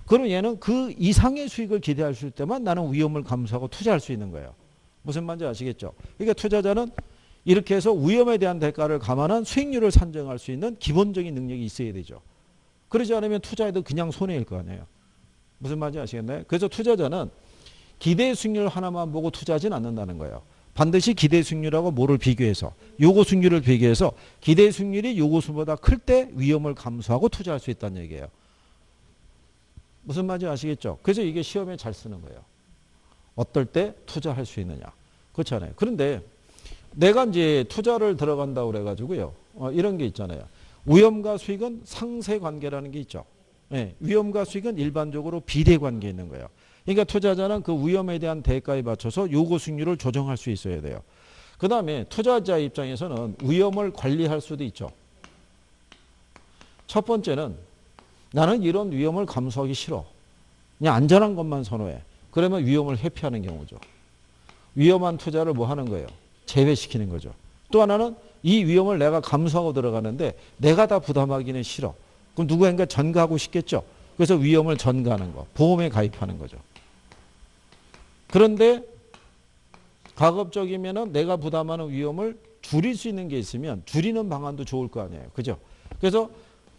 그럼 얘는 그 이상의 수익을 기대할 수 있을 때만 나는 위험을 감수하고 투자할 수 있는 거예요. 무슨 말인지 아시겠죠? 그러니까 투자자는 이렇게 해서 위험에 대한 대가를 감안한 수익률을 산정할 수 있는 기본적인 능력이 있어야 되죠. 그러지 않으면 투자해도 그냥 손해일 거 아니에요. 무슨 말인지 아시겠나요? 그래서 투자자는 기대 수익률 하나만 보고 투자하진 않는다는 거예요. 반드시 기대 수익률하고 뭐를 비교해서 요구 수익률을 비교해서 기대 수익률이 요구 수보다 클 때 위험을 감수하고 투자할 수 있다는 얘기예요. 무슨 말인지 아시겠죠? 그래서 이게 시험에 잘 쓰는 거예요. 어떨 때 투자할 수 있느냐. 그렇잖아요. 그런데 내가 이제 투자를 들어간다고 그래가지고요. 이런 게 있잖아요. 위험과 수익은 상세 관계라는 게 있죠. 네, 위험과 수익은 일반적으로 비례 관계에 있는 거예요. 그러니까 투자자는 그 위험에 대한 대가에 맞춰서 요구 수익률을 조정할 수 있어야 돼요. 그 다음에 투자자 입장에서는 위험을 관리할 수도 있죠. 첫 번째는 나는 이런 위험을 감수하기 싫어. 그냥 안전한 것만 선호해. 그러면 위험을 회피하는 경우죠. 위험한 투자를 뭐 하는 거예요? 제외시키는 거죠. 또 하나는 이 위험을 내가 감수하고 들어가는데 내가 다 부담하기는 싫어. 그럼 누구인가 전가하고 싶겠죠. 그래서 위험을 전가하는 거. 보험에 가입하는 거죠. 그런데 가급적이면 내가 부담하는 위험을 줄일 수 있는 게 있으면 줄이는 방안도 좋을 거 아니에요. 그죠? 그래서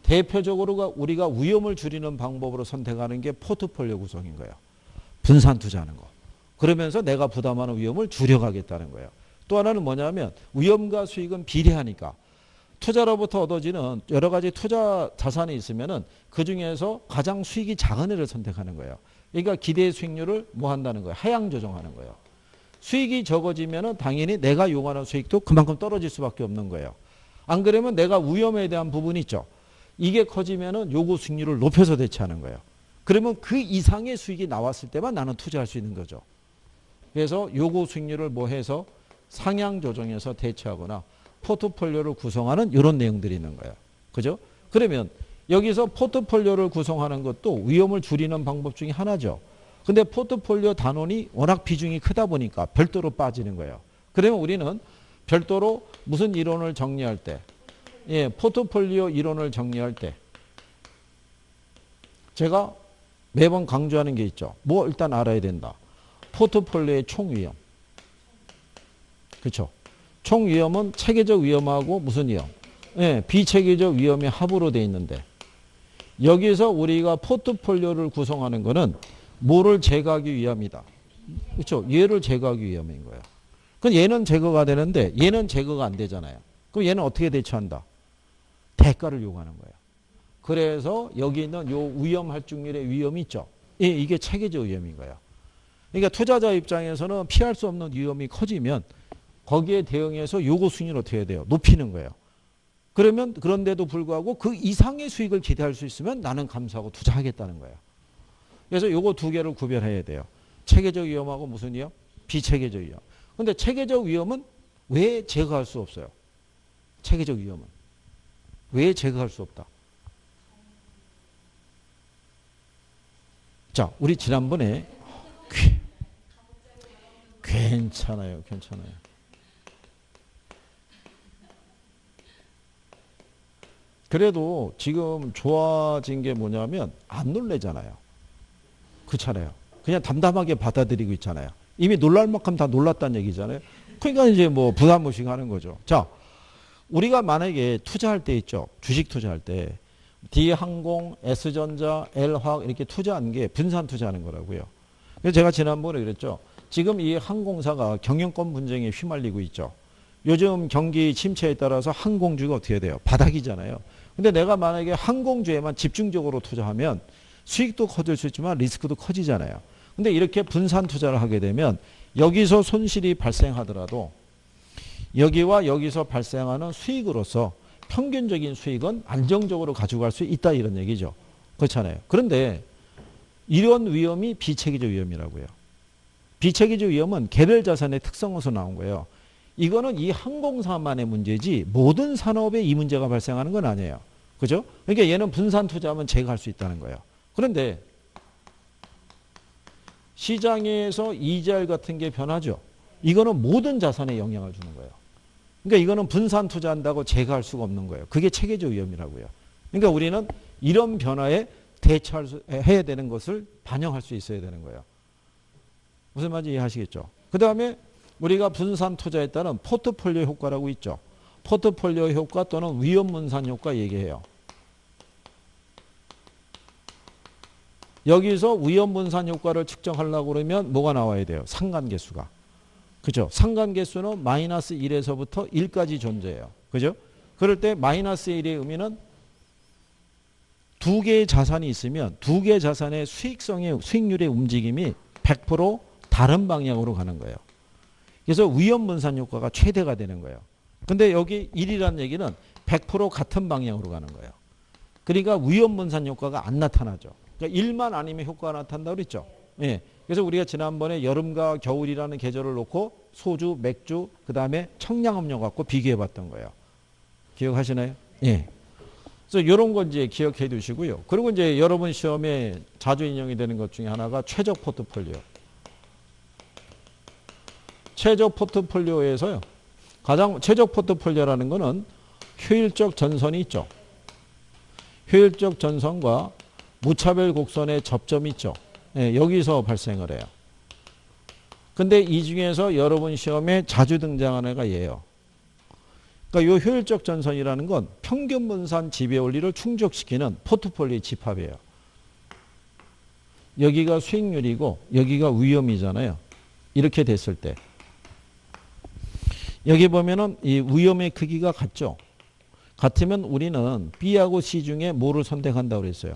대표적으로 우리가 위험을 줄이는 방법으로 선택하는 게 포트폴리오 구성인 거예요. 분산 투자하는 거. 그러면서 내가 부담하는 위험을 줄여가겠다는 거예요. 또 하나는 뭐냐면 위험과 수익은 비례하니까 투자로부터 얻어지는 여러 가지 투자 자산이 있으면은 그 중에서 가장 수익이 작은 애를 선택하는 거예요. 그러니까 기대 수익률을 뭐 한다는 거예요? 하향 조정하는 거예요. 수익이 적어지면은 당연히 내가 요구하는 수익도 그만큼 떨어질 수밖에 없는 거예요. 안 그러면 내가 위험에 대한 부분이 있죠. 이게 커지면은 요구 수익률을 높여서 대체하는 거예요. 그러면 그 이상의 수익이 나왔을 때만 나는 투자할 수 있는 거죠. 그래서 요구 수익률을 뭐 해서 상향 조정해서 대체하거나 포트폴리오를 구성하는 이런 내용들이 있는 거예요. 그죠? 그러면 여기서 포트폴리오를 구성하는 것도 위험을 줄이는 방법 중에 하나죠. 근데 포트폴리오 단원이 워낙 비중이 크다 보니까 별도로 빠지는 거예요. 그러면 우리는 별도로 무슨 이론을 정리할 때, 예, 포트폴리오 이론을 정리할 때 제가 매번 강조하는 게 있죠. 뭐 일단 알아야 된다. 포트폴리오의 총위험. 그렇죠? 총위험은 체계적 위험하고 무슨 위험? 예, 비체계적 위험의 합으로 돼 있는데 여기서 우리가 포트폴리오를 구성하는 거는 뭐를 제거하기 위함이다. 그렇죠? 얘를 제거하기 위함인 거예요. 그럼 얘는 제거가 되는데 얘는 제거가 안 되잖아요. 그럼 얘는 어떻게 대처한다? 대가를 요구하는 거예요. 그래서 여기 있는 요 위험 할증률의 위험이 있죠. 예, 이게 체계적 위험인 거예요. 그러니까 투자자 입장에서는 피할 수 없는 위험이 커지면 거기에 대응해서 요구 수익률을 어떻게 해야 돼요? 높이는 거예요. 그러면 그런데도 불구하고 그 이상의 수익을 기대할 수 있으면 나는 감수하고 투자하겠다는 거예요. 그래서 요거 두 개를 구별해야 돼요. 체계적 위험하고 무슨 위험? 비체계적 위험. 근데 체계적 위험은 왜 제거할 수 없어요? 체계적 위험은. 왜 제거할 수 없다? 자, 우리 지난번에 괜찮아요. 그래도 지금 좋아진 게 뭐냐면 안 놀래잖아요. 그렇잖아요. 그냥 담담하게 받아들이고 있잖아요. 이미 놀랄 만큼 다 놀랐다는 얘기잖아요. 그러니까 이제 뭐 부담없이 하는 거죠. 자, 우리가 만약에 투자할 때 있죠. 주식 투자할 때 D항공, S전자, L화학 이렇게 투자하는 게 분산 투자하는 거라고요. 그래서 제가 지난번에 그랬죠. 지금 이 항공사가 경영권 분쟁에 휘말리고 있죠. 요즘 경기 침체에 따라서 항공주가 어떻게 돼요? 바닥이잖아요. 근데 내가 만약에 항공주에만 집중적으로 투자하면 수익도 커질 수 있지만 리스크도 커지잖아요. 근데 이렇게 분산 투자를 하게 되면 여기서 손실이 발생하더라도 여기와 여기서 발생하는 수익으로서 평균적인 수익은 안정적으로 가져갈 수 있다 이런 얘기죠. 그렇잖아요. 그런데 이런 위험이 비체계적 위험이라고요. 비체계적 위험은 개별 자산의 특성에서 나온 거예요. 이거는 이 항공사만의 문제지 모든 산업에 이 문제가 발생하는 건 아니에요. 그죠? 그러니까 얘는 분산 투자하면 제거할 수 있다는 거예요. 그런데 시장에서 이자율 같은 게 변하죠. 이거는 모든 자산에 영향을 주는 거예요. 그러니까 이거는 분산 투자한다고 제거할 수가 없는 거예요. 그게 체계적 위험이라고요. 그러니까 우리는 이런 변화에 대처해야 되는 것을 반영할 수 있어야 되는 거예요. 무슨 말인지 이해하시겠죠? 그 다음에 우리가 분산 투자에 따른 포트폴리오 효과라고 있죠. 포트폴리오 효과 또는 위험 분산 효과 얘기해요. 여기서 위험 분산 효과를 측정하려고 그러면 뭐가 나와야 돼요? 상관계수가. 그죠? 상관계수는 마이너스 1에서부터 1까지 존재해요. 그죠? 그럴 때 마이너스 1의 의미는 두 개의 자산이 있으면 두 개의 자산의 수익률의 움직임이 100% 다른 방향으로 가는 거예요. 그래서 위험분산 효과가 최대가 되는 거예요. 근데 여기 1이라는 얘기는 100% 같은 방향으로 가는 거예요. 그러니까 위험분산 효과가 안 나타나죠. 그러니까 1만 아니면 효과가 나타난다고 그랬죠. 예. 그래서 우리가 지난번에 여름과 겨울이라는 계절을 놓고 소주, 맥주, 그 다음에 청량음료 갖고 비교해 봤던 거예요. 기억하시나요? 예. 그래서 이런 거 이제 기억해 두시고요. 그리고 이제 여러분 시험에 자주 인용이 되는 것 중에 하나가 최적 포트폴리오. 최적 포트폴리오에서요. 가장 최적 포트폴리오라는 거는 효율적 전선이 있죠. 효율적 전선과 무차별 곡선의 접점이 있죠. 예, 여기서 발생을 해요. 근데 이 중에서 여러분 시험에 자주 등장하는 애가 얘예요. 그러니까 이 효율적 전선이라는 건 평균 분산 지배 원리를 충족시키는 포트폴리오의 집합이에요. 여기가 수익률이고 여기가 위험이잖아요. 이렇게 됐을 때 여기 보면은 이 위험의 크기가 같죠. 같으면 우리는 B하고 C 중에 뭐를 선택한다고 그랬어요?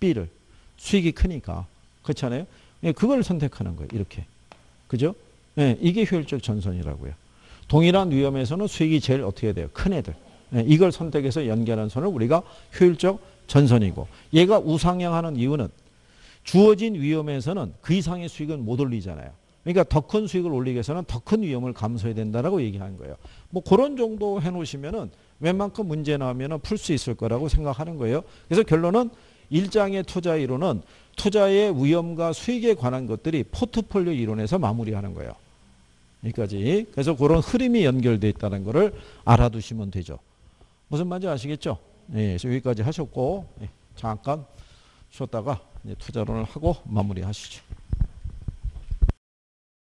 B를. 수익이 크니까. 그렇잖아요. 예, 그걸 선택하는 거예요. 이렇게. 그죠? 예, 이게 효율적 전선이라고요. 동일한 위험에서는 수익이 제일 어떻게 돼요? 큰 애들. 예, 이걸 선택해서 연결한 선을 우리가 효율적 전선이고, 얘가 우상향하는 이유는 주어진 위험에서는 그 이상의 수익은 못 올리잖아요. 그러니까 더 큰 수익을 올리기 위해서는 더 큰 위험을 감수해야 된다라고 얘기하는 거예요. 뭐 그런 정도 해놓으시면은 웬만큼 문제 나오면은 풀 수 있을 거라고 생각하는 거예요. 그래서 결론은 일장의 투자 이론은 투자의 위험과 수익에 관한 것들이 포트폴리오 이론에서 마무리하는 거예요. 여기까지. 그래서 그런 흐름이 연결되어 있다는 것을 알아두시면 되죠. 무슨 말인지 아시겠죠? 예, 그래서 여기까지 하셨고, 예, 잠깐 쉬었다가 이제 투자론을 하고 마무리하시죠.